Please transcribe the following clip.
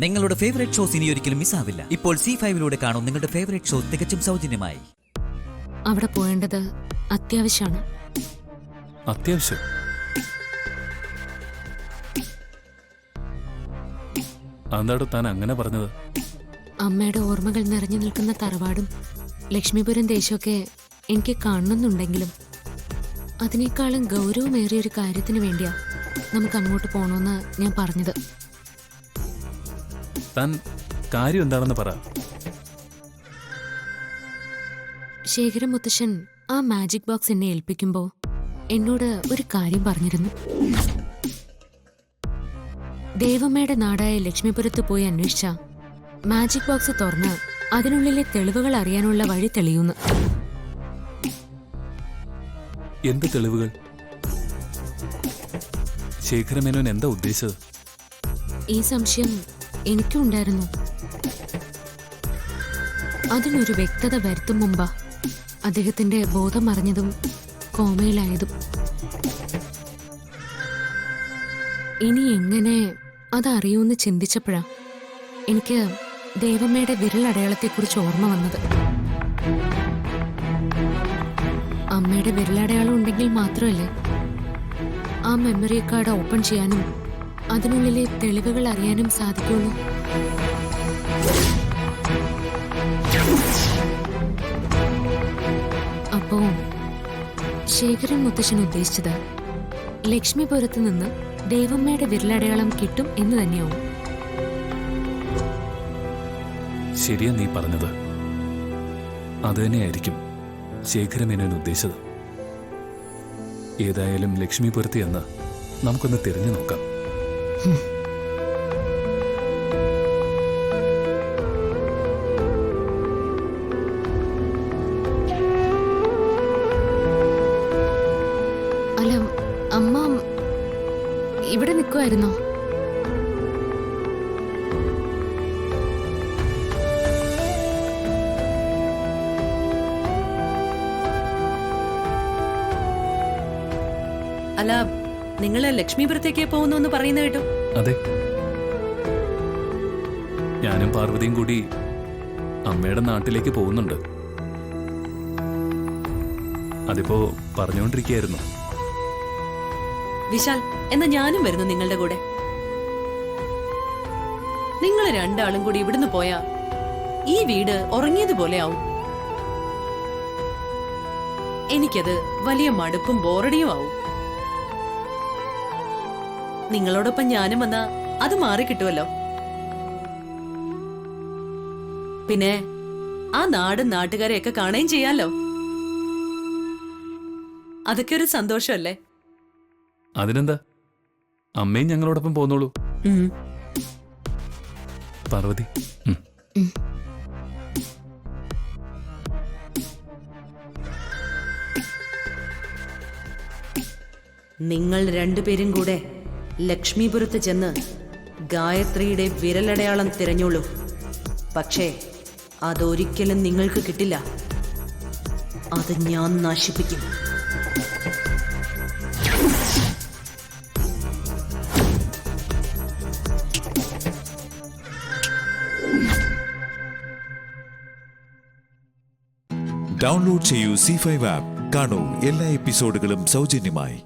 നിങ്ങളുടെ favourite shows ഇനി ഒരിക്കലും മിസ്സാവില്ല. ഇപ്പോൾ C5-ലൂടെ കാണും നിങ്ങളുടെ ഫേവറേറ്റ് ഷോ തികച്ചും സൗജന്യമായി. അവിടെ പോകേണ്ടത് അത്യാവശ്യമാണ്. അത്യാവശ്യം? അതെന്താടോ താൻ അങ്ങനെ പറഞ്ഞത്? അമ്മയുടെ ഓർമ്മകൾ നിറഞ്ഞു നിൽക്കുന്ന തറവാടും ലക്ഷ്മിപുരം ദേശമൊക്കെ എനിക്ക് കാണണമെന്നുണ്ടെങ്കിലും അതിനേക്കാളും ഗൗരവമേറിയൊരു കാര്യത്തിന് വേണ്ടിയാ നമുക്ക് അങ്ങോട്ട് പോകണമെന്ന് ഞാൻ പറഞ്ഞത്. താൻ കാര്യം എന്താണെന്ന് പറ. ശേഖരൻ മുത്തശ്ശൻ ആ മാജിക് ബോക്സ് എന്നെ ഏൽപ്പിക്കുമ്പോ എന്നോട് ഒരു കാര്യം പറഞ്ഞിരുന്നു. ദേവമ്മയുടെ നാടായ ലക്ഷ്മിപുരത്ത് പോയി അന്വേഷിച്ച മാജിക് ബോക്സ് തുറന്ന് അതിനുള്ളിലെ തെളിവുകൾ അറിയാനുള്ള വഴി തെളിയുന്നു. എന്ത് തെളിവുകൾ? ശേഖരമേനോൻ എന്താ ഉദ്ദേശിച്ചത്? ഈ സംശയം എനിക്കും ഉണ്ടായിരുന്നു. അതിനൊരു വ്യക്തത വരുത്തും മുമ്പാ അദ്ദേഹത്തിന്റെ ബോധം അറിഞ്ഞതും കോമയിലായതും. ഇനി എങ്ങനെ അതറിയൂന്ന് ചിന്തിച്ചപ്പോഴാ എനിക്ക് ദേവമ്മയുടെ വിരലടയാളത്തെക്കുറിച്ച് ഓർമ്മ വന്നത്. അമ്മയുടെ വിരലടയാളം ഉണ്ടെങ്കിൽ മാത്രമല്ലേ ആ മെമ്മറി കാർഡ് ഓപ്പൺ ചെയ്യാനും അതിനുള്ളിലെ തെളിവുകൾ അറിയാനും സാധിക്കുള്ളൂ. അപ്പോ ശേഖരൻ മുത്തശ്ശൻ ഉദ്ദേശിച്ചത് ലക്ഷ്മിപുരത്ത് നിന്ന് ദേവമ്മയുടെ വിരലടയാളം കിട്ടും എന്ന് തന്നെയാവും. ശരിയാ നീ പറഞ്ഞത്. അത് തന്നെയായിരിക്കും ശേഖരമേനോൻ ഉദ്ദേശിച്ചത്. ഏതായാലും ലക്ഷ്മിപുരത്ത് എന്ന് നമുക്കൊന്ന് തിരിഞ്ഞു നോക്കാം. അല്ല, അമ്മ ഇവിടെ നിൽക്കുമായിരുന്നോ? അല്ല, നിങ്ങള് ലക്ഷ്മിപുരത്തേക്ക് പോകുന്നു പറയുന്ന കേട്ടു. അതെ, ഞാനും പാർവതിയും കൂടി അമ്മയുടെ നാട്ടിലേക്ക് പോകുന്നുണ്ട്. അതിപ്പോ പറഞ്ഞുകൊണ്ടിരിക്കുകയായിരുന്നു. വിശാൽ, എന്നാ ഞാനും വരുന്നു നിങ്ങളുടെ കൂടെ. നിങ്ങൾ രണ്ടാളും കൂടി ഇവിടുന്ന് പോയാ ഈ വീട് ഉറങ്ങിയതുപോലെ ആവും. എനിക്കത് വലിയ മടുപ്പും ബോറടിയും ആവും. നിങ്ങളോടൊപ്പം ഞാനും വന്നാ അത് മാറിക്കിട്ടുമല്ലോ. പിന്നെ ആ നാടും നാട്ടുകാരെയൊക്കെ കാണുകയും ചെയ്യാലോ. അതൊക്കെ ഒരു സന്തോഷമല്ലേ? അതിനെന്താ, അമ്മയും ഞങ്ങളോടൊപ്പം പോന്നോളൂ. പാർവതി, നിങ്ങൾ രണ്ടുപേരും കൂടെ ലക്ഷ്മിപുരത്ത് ചെന്ന് ഗായത്രിയുടെ വിരലടയാളം തിരഞ്ഞോളൂ. പക്ഷേ അതൊരിക്കലും നിങ്ങൾക്ക് കിട്ടില്ല. അത് ഞാൻ നശിപ്പിക്കും. ഡൗൺലോഡ് ചെയ്യൂ C5 ആപ്പ്. കാണൂ എല്ലാ എപ്പിസോഡുകളും സൗജന്യമായി.